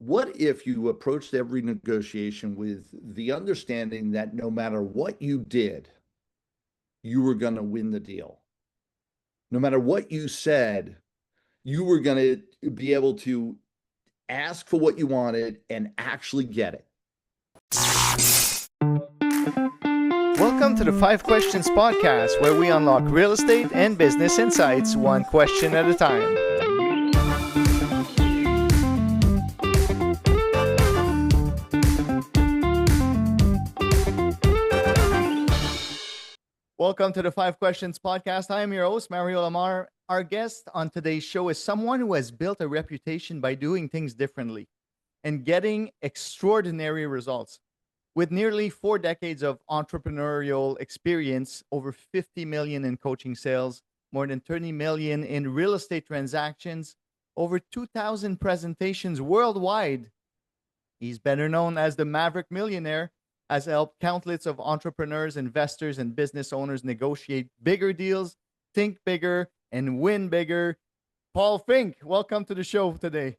What if you approached every negotiation with the understanding that no matter what you did, you were going to win the deal? No matter what you said, you were going to be able to ask for what you wanted and actually get it. Welcome to the 5 Questions Podcast, where we unlock real estate and business insights one question at a time. Welcome to the 5 Questions Podcast. I am your host, Lamarre. Our guest on today's show is someone who has built a reputation by doing things differently and getting extraordinary results. With nearly 4 decades of entrepreneurial experience, over 50 million in coaching sales, more than 30 million in real estate transactions, over 2,000 presentations worldwide, he's better known as the Maverick Millionaire, has helped countless of entrepreneurs, investors, and business owners negotiate bigger deals, think bigger, and win bigger. Paul Finck, welcome to the show today.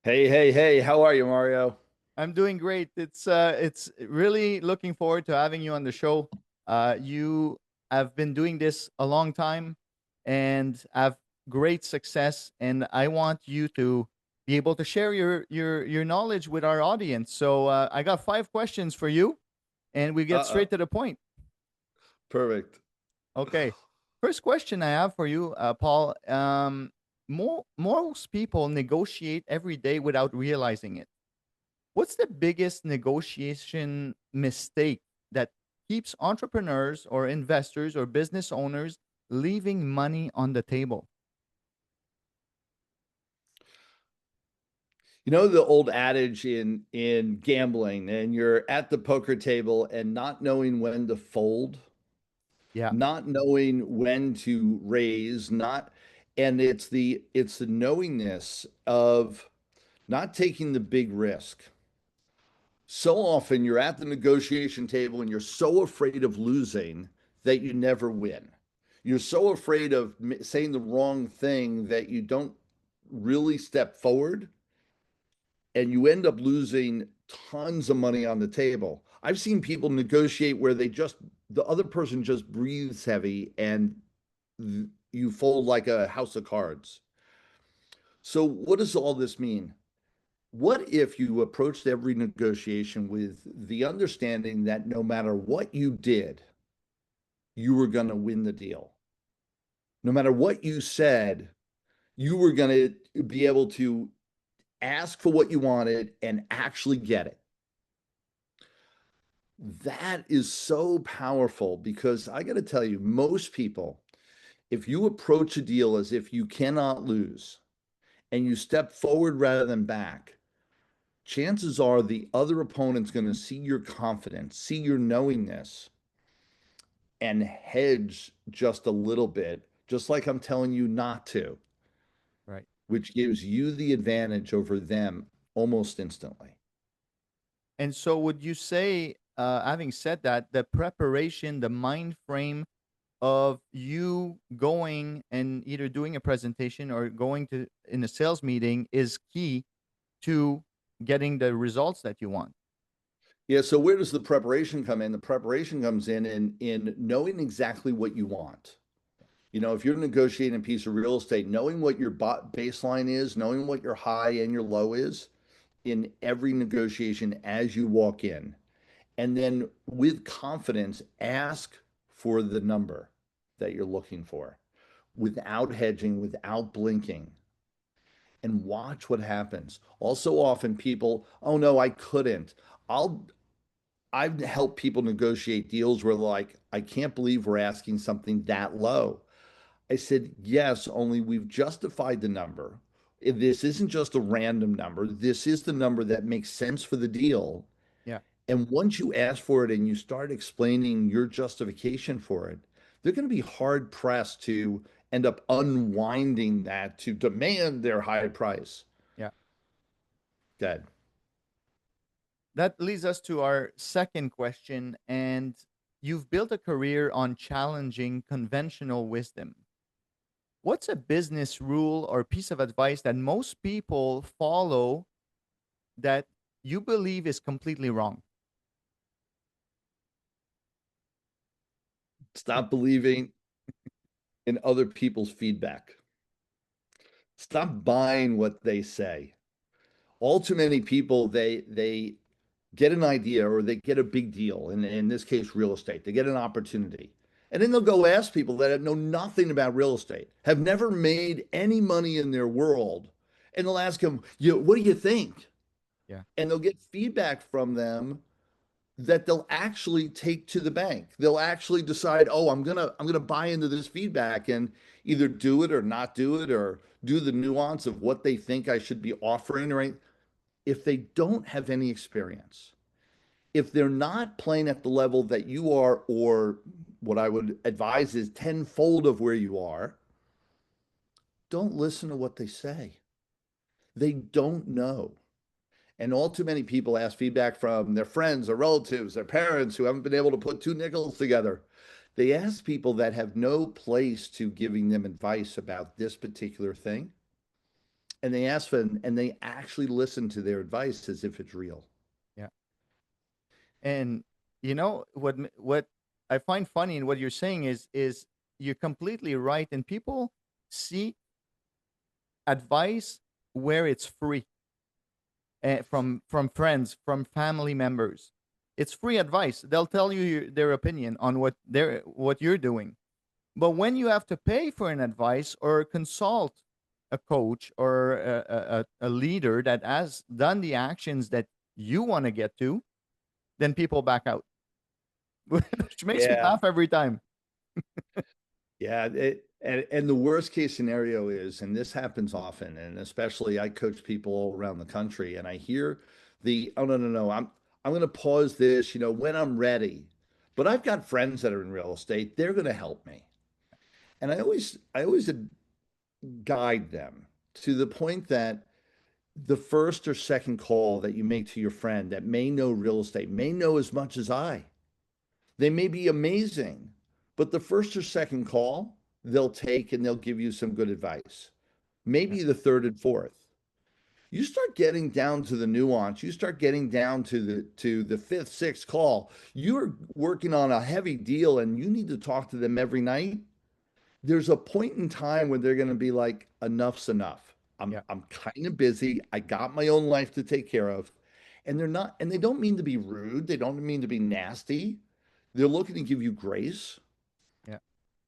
Hey, how are you, Mario? I'm doing great. It's really looking forward to having you on the show. You have been doing this a long time and have great success, and I want you to be able to share your knowledge with our audience. So I got 5 questions for you, and we get straight to the point. Perfect. Okay. First question I have for you, Paul. Most people negotiate every day without realizing it. What's the biggest negotiation mistake that keeps entrepreneurs or investors or business owners leaving money on the table? You know the old adage in gambling, and you're at the poker table and not knowing when to fold, Yeah. not knowing when to raise, not and it's the knowingness of not taking the big risk. So often you're at the negotiation table and you're so afraid of losing that you never win. You're so afraid of saying the wrong thing that you don't really step forward, and you end up losing tons of money on the table. I've seen people negotiate where the other person just breathes heavy and you fold like a house of cards. So, what does all this mean? What if you approached every negotiation with the understanding that no matter what you did, you were going to win the deal? No matter what you said, you were going to be able to ask for what you wanted and actually get it. That is so powerful because I got to tell you, most people, if you approach a deal as if you cannot lose and you step forward rather than back, chances are the other opponent's going to see your confidence, see your knowingness, and hedge just a little bit, just like I'm telling you not to, Right. which gives you the advantage over them almost instantly. And so would you say, having said that, the preparation, the mind frame of you going and either doing a presentation or going to in a sales meeting is key to getting the results that you want? Yeah, so where does the preparation come in? The preparation comes in knowing exactly what you want. You know, if you're negotiating a piece of real estate, knowing what your baseline is, knowing what your high and your low is in every negotiation as you walk in. And then with confidence, ask for the number that you're looking for without hedging, without blinking, and watch what happens. Also, often people, oh no, I couldn't. I'll I've helped people negotiate deals where they're like, I can't believe we're asking something that low. I said, yes, only we've justified the number. This isn't just a random number. This is the number that makes sense for the deal. Yeah. And once you ask for it and you start explaining your justification for it, they're going to be hard pressed to end up unwinding that to demand their high price. Yeah. Good. That leads us to our second question. And you've built a career on challenging conventional wisdom. What's a business rule or piece of advice that most people follow that you believe is completely wrong? Stop believing in other people's feedback. Stop buying what they say. All too many people, they get an idea or they get a big deal, in this case, real estate. They get an opportunity. And then they'll go ask people that know nothing about real estate, have never made any money in their world. And they'll ask them, what do you think? Yeah. And they'll get feedback from them that they'll actually take to the bank. They'll actually decide, oh, I'm gonna buy into this feedback and either do it or not do it or do the nuance of what they think I should be offering. Right? If they don't have any experience, if they're not playing at the level that you are, or what I would advise is tenfold of where you are, don't listen to what they say. They don't know. And all too many people ask feedback from their friends or relatives, their parents who haven't been able to put two nickels together. They ask people that have no place to giving them advice about this particular thing. And they ask them and they actually listen to their advice as if it's real. Yeah. And you know what I find funny in what you're saying is you're completely right, and people seek advice where it's free, from friends, from family members. It's free advice. They'll tell you their opinion on what you're doing. But when you have to pay for an advice or consult a coach or a leader that has done the actions that you want to get to, then people back out, which makes me Yeah. laugh every time. Yeah, and the worst case scenario is, and this happens often, and especially I coach people all around the country, and I hear oh no, no, no, I'm going to pause this, when I'm ready. But I've got friends that are in real estate; they're going to help me, and I always guide them to the point that the first or second call that you make to your friend that may know real estate may know as much as I. They may be amazing, but the first or second call they'll take and they'll give you some good advice. Yeah, Maybe the third and fourth. You start getting down to the nuance. You start getting down to the fifth, sixth call. You're working on a heavy deal and you need to talk to them every night. There's a point in time when they're going to be like, enough's enough. I'm yeah, I'm kind of busy. I got my own life to take care of. And they're not, and they don't mean to be rude. They don't mean to be nasty. They're looking to give you grace, yeah,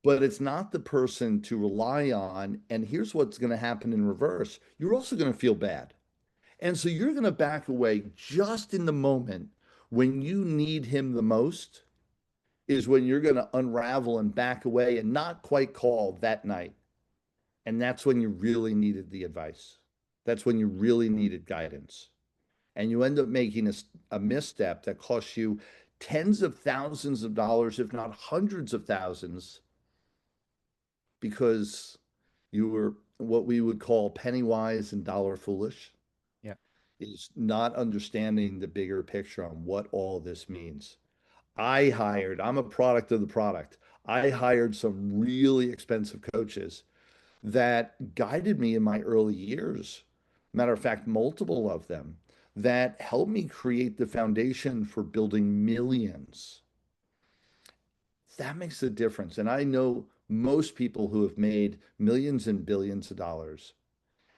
but it's not the person to rely on. And here's what's going to happen in reverse. You're also going to feel bad. And so you're going to back away just in the moment when you need him the most, is when you're going to unravel and back away and not quite call that night. And that's when you really needed the advice. That's when you really needed guidance. And you end up making a misstep that costs you tens of thousands of dollars, if not hundreds of thousands, because you were what we would call penny wise and dollar foolish, yeah, is not understanding the bigger picture on what all this means. I'm a product of the product. I hired some really expensive coaches that guided me in my early years. Matter of fact, multiple of them that helped me create the foundation for building millions. That makes a difference. And I know most people who have made millions and billions of dollars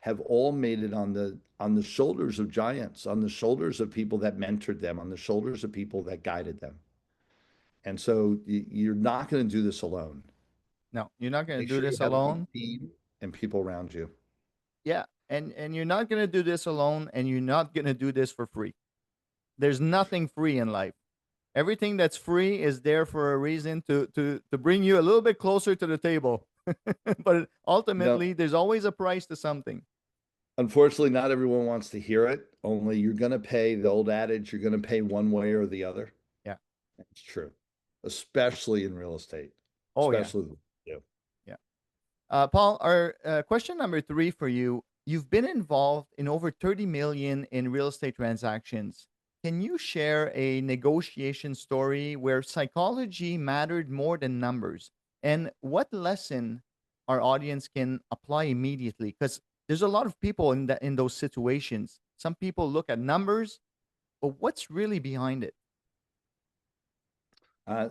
have all made it on the shoulders of giants, on the shoulders of people that mentored them, on the shoulders of people that guided them. And so you're not going to do this alone. no, you're not going to Make do sure you this have a good alone. team and people around you. Yeah, and you're not going to do this alone, and you're not going to do this for free. There's nothing free in life. Everything that's free is there for a reason, to bring you a little bit closer to the table. But No, ultimately, there's always a price to something. unfortunately, not everyone wants to hear it. Only you're going to pay the old adage, you're going to pay one way or the other. Yeah. It's true, especially in real estate, Oh yeah. especially you. Yeah. Paul, our question number 3 for you. You've been involved in over 30 million in real estate transactions. Can you share a negotiation story where psychology mattered more than numbers? And what lesson our audience can apply immediately? Because there's a lot of people in those situations. Some people look at numbers, but what's really behind it?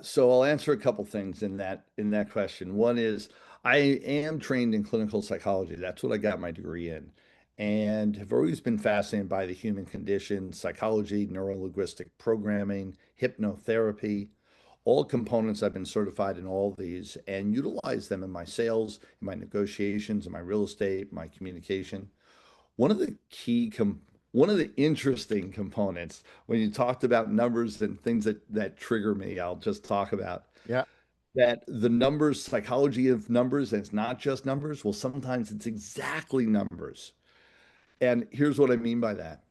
So I'll answer a couple things in that question. One is I am trained in clinical psychology. That's what I got my degree in, and have always been fascinated by the human condition, psychology, neurolinguistic programming, hypnotherapy, all components. I've been certified in all of these and utilize them in my sales, in my negotiations, in my real estate, my communication. One of the one of the interesting components when you talked about numbers and things that trigger me, I'll just talk about Yeah. that the numbers, psychology of numbers, and it's not just numbers. Well, sometimes it's exactly numbers. And here's what I mean by that.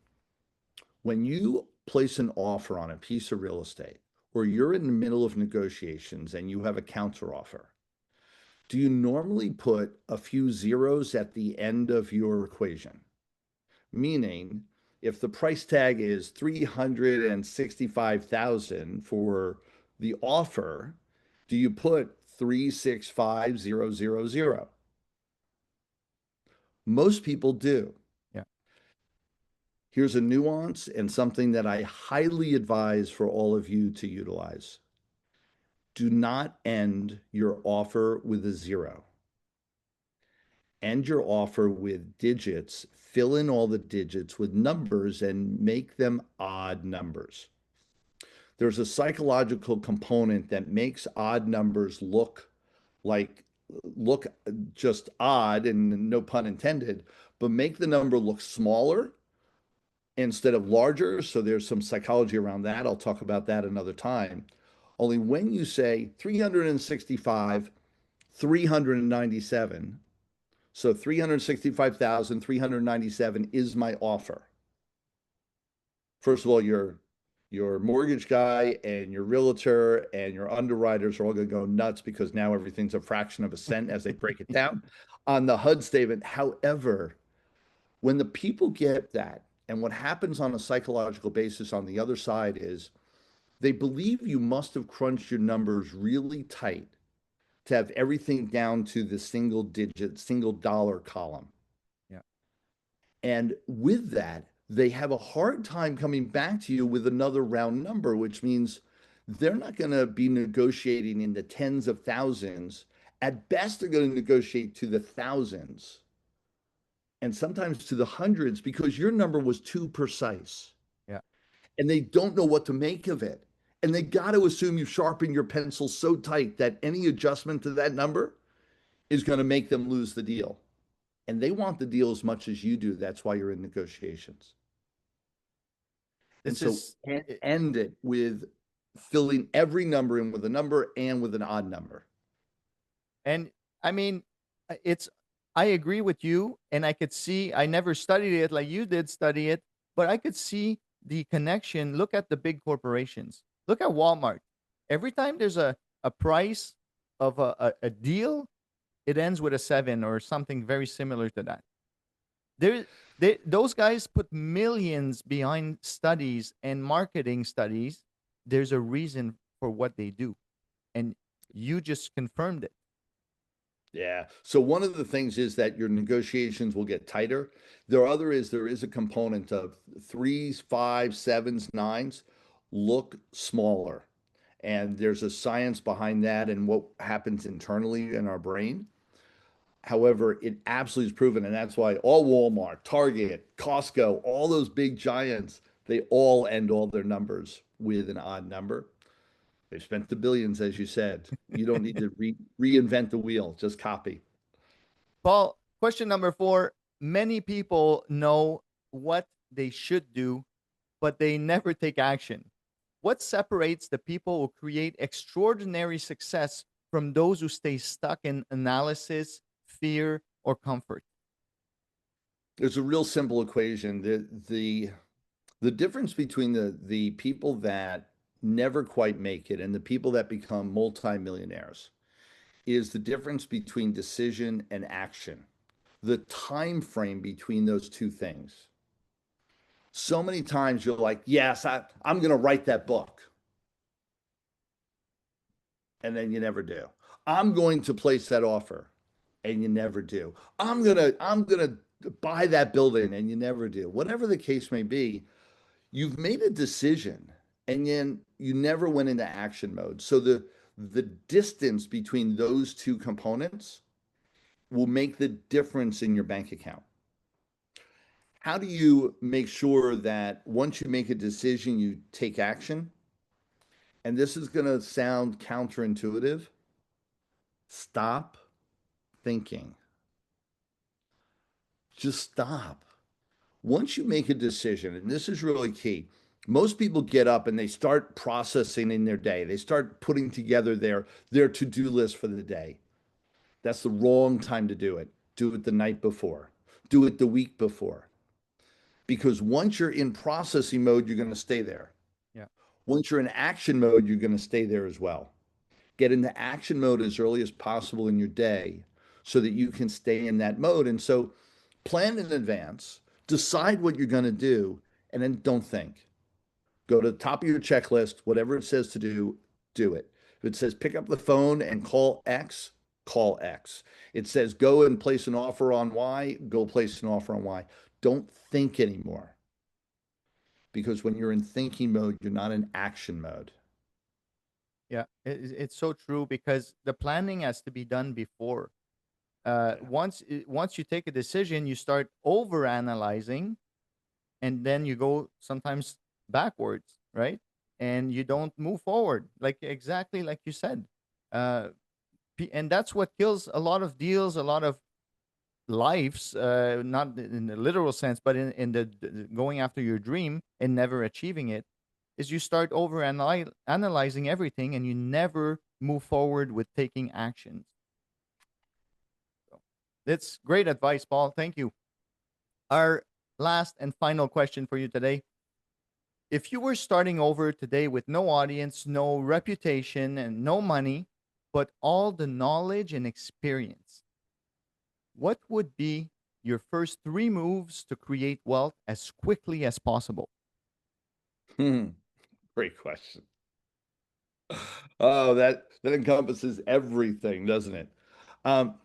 When you place an offer on a piece of real estate, or you're in the middle of negotiations and you have a counter offer, do you normally put a few zeros at the end of your equation? Meaning, if the price tag is 365,000 for the offer, do you put 365000? Most people do. Yeah. Here's a nuance and something that I highly advise for all of you to utilize. Do not end your offer with a zero. End your offer with digits. Fill in all the digits with numbers and make them odd numbers. There's a psychological component that makes odd numbers like look just odd, and no pun intended, but make the number look smaller instead of larger. So there's some psychology around that. I'll talk about that another time. Only when you say 365, 397, so 365,397 is my offer. First of all, your mortgage guy and your realtor and your underwriters are all going to go nuts because now everything's a fraction of a cent as they break it down on the HUD statement. However, when the people get that, and what happens on a psychological basis on the other side is they believe you must have crunched your numbers really tight to have everything down to the single digit, single dollar column. Yeah. And with that, they have a hard time coming back to you with another round number, which means they're not going to be negotiating in the tens of thousands. At best, they're going to negotiate to the thousands and sometimes to the hundreds because your number was too precise Yeah. and they don't know what to make of it. And they got to assume you sharpen your pencil so tight that any adjustment to that number is going to make them lose the deal. And they want the deal as much as you do. That's why you're in negotiations. And This so is end it with filling every number in with a number and with an odd number. and I mean, it's, I agree with you. And I could see, I never studied it like you did study it, but I could see the connection. Look at the big corporations. Look at Walmart. Every time there's a price of a deal, it ends with a seven or something very similar to that. There, those guys put millions behind studies and marketing studies. There's a reason for what they do, and you just confirmed it. Yeah. So one of the things is that your negotiations will get tighter. There is a component of threes, fives, sevens, nines look smaller. And there's a science behind that and what happens internally in our brain. However, it absolutely is proven, and that's why all Walmart, Target, Costco, all those big giants, they all end all their numbers with an odd number. They've spent the billions, as you said. You don't need to reinvent the wheel, just copy. Paul, question number four. Many people know what they should do, but they never take action. What separates the people who create extraordinary success from those who stay stuck in analysis, fear, or comfort? There's a real simple equation. The difference between the people that never quite make it and the people that become multimillionaires is the difference between decision and action. The time frame between those two things. So many times you're like, yes, I'm going to write that book. And then you never do. I'm going to place that offer and you never do. I'm going to buy that building and you never do. Whatever the case may be, you've made a decision and then you never went into action mode. So the distance between those two components will make the difference in your bank account. How do you make sure that once you make a decision, you take action? And this is going to sound counterintuitive. Stop thinking. Just stop. Once you make a decision, and this is really key, most people get up and they start processing in their day. They start putting together their to-do list for the day. That's the wrong time to do it. Do it the night before. Do it the week before. Because once you're in processing mode, you're going to stay there. Yeah. Once you're in action mode, you're going to stay there as well. Get into action mode as early as possible in your day so that you can stay in that mode. And so plan in advance, decide what you're going to do, and then don't think. Go to the top of your checklist, whatever it says to do, do it. If it says pick up the phone and call X, call X. It says go and place an offer on Y, go place an offer on Y. Don't think anymore. Because when you're in thinking mode, you're not in action mode. Yeah, it's so true because the planning has to be done before. Once you take a decision, you start over analyzing, and then you go sometimes backwards, right? And you don't move forward, like exactly like you said. Uh, and that's what kills a lot of deals, a lot of lives, not in the literal sense, but in the going after your dream and never achieving it, is you start over analyzing everything and you never move forward with taking actions. So that's great advice, Paul. Thank you. Our last and final question for you today. If you were starting over today with no audience, no reputation, and no money, but all the knowledge and experience, what would be your first 3 moves to create wealth as quickly as possible? Great question. Oh, that encompasses everything, doesn't it? Um,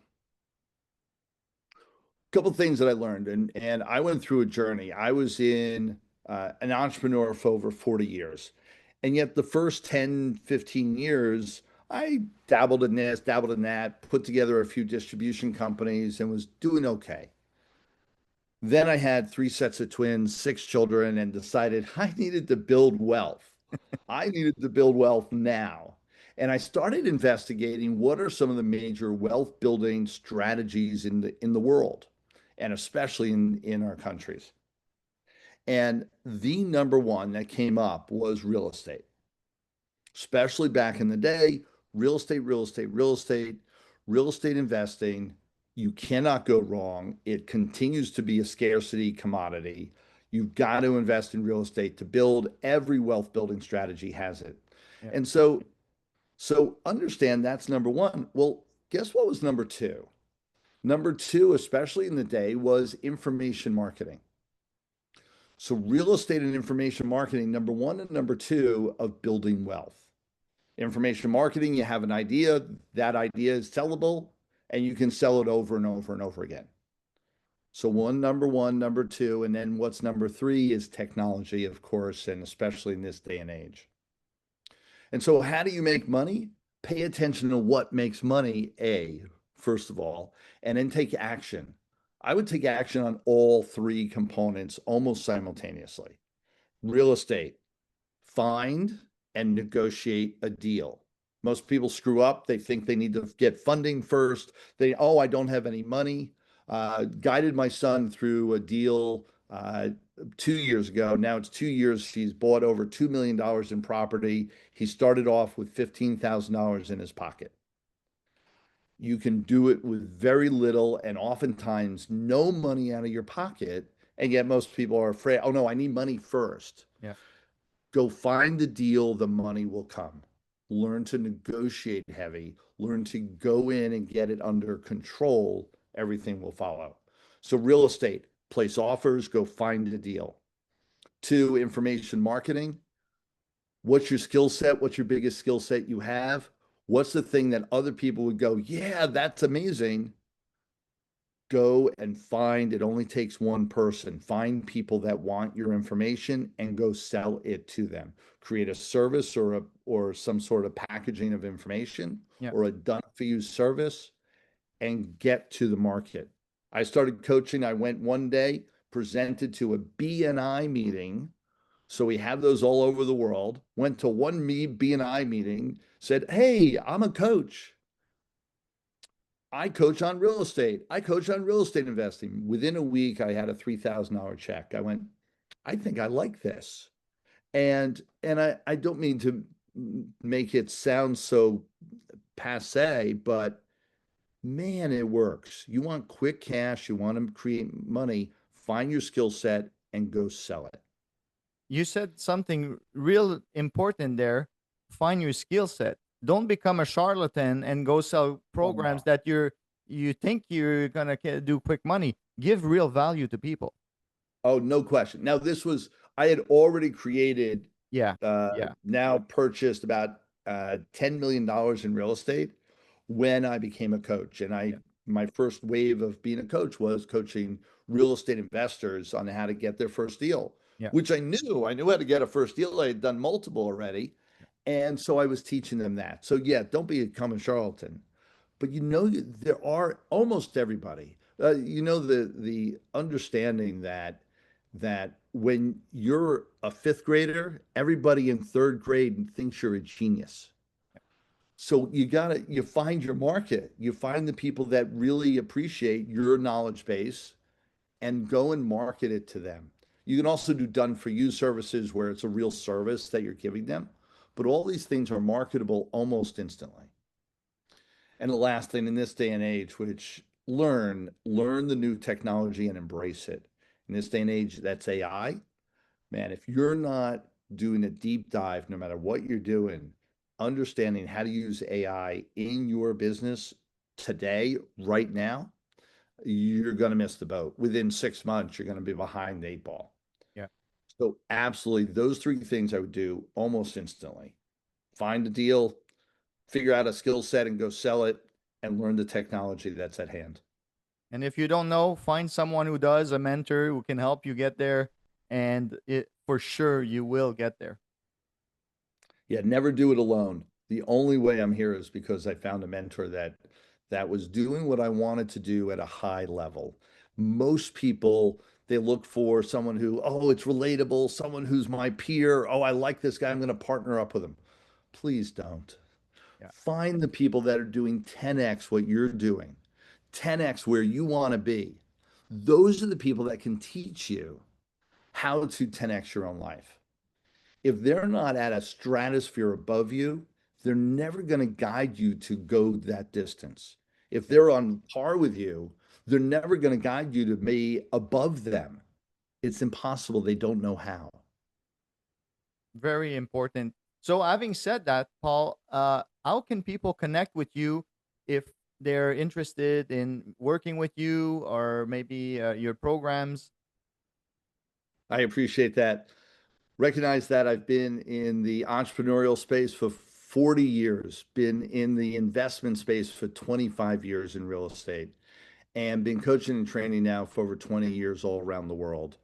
Couple things that I learned, and I went through a journey. I was in an entrepreneur for over 40 years. And yet the first 10, 15 years, I dabbled in this, dabbled in that, put together a few distribution companies and was doing okay. Then I had 3 sets of twins, 6 children, and decided I needed to build wealth. I needed to build wealth now. And I started investigating what are some of the major wealth building strategies in the world, and especially in our countries. And the number one that came up was real estate, especially back in the day. Real estate, real estate, real estate, real estate investing. You cannot go wrong. It continues to be a scarcity commodity. You've got to invest in real estate to build. Every wealth building strategy has it. Yeah. And so understand that's number one. Well, guess what was number two? Number two, especially in the day, was information marketing. So real estate and information marketing, number one and number two of building wealth. Information marketing, you have an idea, that idea is sellable, and you can sell it over and over and over again. So number one, number two, and then what's number three is technology, of course, and especially in this day and age. And so how do you make money? Pay attention to what makes money, first of all, and then take action. I would take action on all three components almost simultaneously. Real estate, find and negotiate a deal. Most people screw up. They think they need to get funding first. I don't have any money. Guided my son through a deal 2 years ago. Now it's 2 years. He's bought over $2 million in property. He started off with $15,000 in his pocket. You can do it with very little and oftentimes no money out of your pocket. And yet most people are afraid, oh no, I need money first. Yeah. Go find the deal, the money will come. Learn to negotiate heavy, learn to go in and get it under control. Everything will follow. So, real estate, place offers, go find a deal. 2, information marketing. What's your skill set? What's your biggest skill set you have? What's the thing that other people would go, yeah, that's amazing? go and find, it only takes one person. Find people that want your information and go sell it to them. Create a service or some sort of packaging of information Yeah. or a done for you service and get to the market. I started coaching. I went one day, presented to a BNI meeting. So we have those all over the world. Went to one BNI meeting, said, "Hey, I'm a coach. I coach on real estate. I coach on real estate investing." Within a week, I had a $3,000 check. I went, "I think I like this." And I don't mean to make it sound so passe, but man, it works. You want quick cash, you want to create money, find your skill set and go sell it. You said something real important there. Find your skill set. Don't become a charlatan and go sell Oh, programs no. that you think you're gonna do quick money. Give real value to people. Oh, no question. Now, I had already created, Yeah, yeah, now purchased about $10 million in real estate when I became a coach. And yeah, my first wave of being a coach was coaching real estate investors on how to get their first deal, yeah. which I knew. I knew how to get a first deal. I had done multiple already. And so I was teaching them that. So, yeah, don't become a charlatan. But there are almost everybody. The understanding that when you're a fifth grader, everybody in third grade thinks you're a genius. So you find your market. You find the people that really appreciate your knowledge base and go and market it to them. You can also do done for you services where it's a real service that you're giving them. But all these things are marketable almost instantly. And the last thing in this day and age, which learn the new technology and embrace it. In this day and age, that's AI. Man, if you're not doing a deep dive, no matter what you're doing, understanding how to use AI in your business today, right now, you're going to miss the boat. Within 6 months, you're going to be behind the eight ball. Yeah. So, absolutely, those three things I would do almost instantly. Find a deal, figure out a skill set and go sell it and learn the technology that's at hand. And if you don't know, find someone who does, a mentor who can help you get there, and for sure you will get there. Yeah, never do it alone. The only way I'm here is because I found a mentor that was doing what I wanted to do at a high level. Most people, they look for someone who, oh, it's relatable, someone who's my peer. Oh, I like this guy. I'm going to partner up with him. Please don't. Yeah. Find the people that are doing 10x what you're doing, 10x where you want to be. Those are the people that can teach you how to 10x your own life. If they're not at a stratosphere above you, they're never going to guide you to go that distance. If they're on par with you, they're never going to guide you to be above them. It's impossible. They don't know how. Very important. So, having said that, Paul, how can people connect with you if they're interested in working with you or maybe your programs? I appreciate that. Recognize that I've been in the entrepreneurial space for 40 years, been in the investment space for 25 years in real estate, and been coaching and training now for over 20 years all around the world.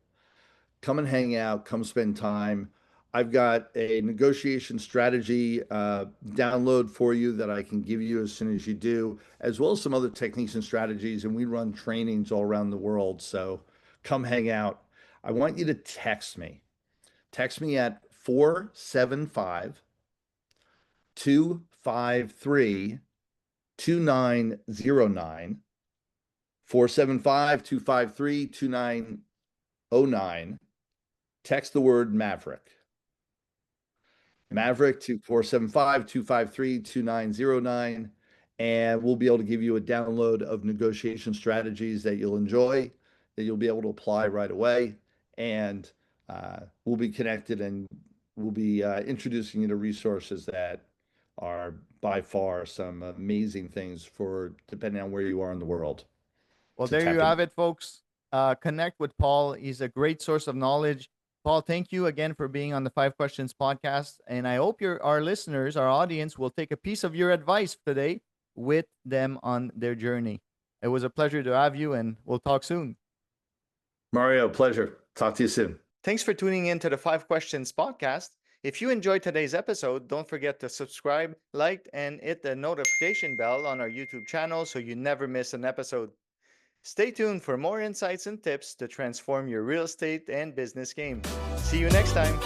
Come and hang out, come spend time. I've got a negotiation strategy download for you that I can give you as soon as you do, as well as some other techniques and strategies. And we run trainings all around the world. So come hang out. I want you to text me. Text me at 475 253 2909. 475 253 2909. Text the word Maverick. Maverick to 475 253 2909. And we'll be able to give you a download of negotiation strategies that you'll enjoy, that you'll be able to apply right away. And we'll be connected and we'll be introducing you to resources that are by far some amazing things for depending on where you are in the world Well, to there you tap in. have it, folks. Connect with Paul. He's a great source of knowledge. Paul, thank you again for being on the Five Questions podcast. And I hope our listeners, our audience, will take a piece of your advice today with them on their journey. It was a pleasure to have you, and we'll talk soon. Mario, pleasure. Talk to you soon. Thanks for tuning in to the 5 Questions podcast. If you enjoyed today's episode, don't forget to subscribe, like, and hit the notification bell on our YouTube channel so you never miss an episode. Stay tuned for more insights and tips to transform your real estate and business game. See you next time.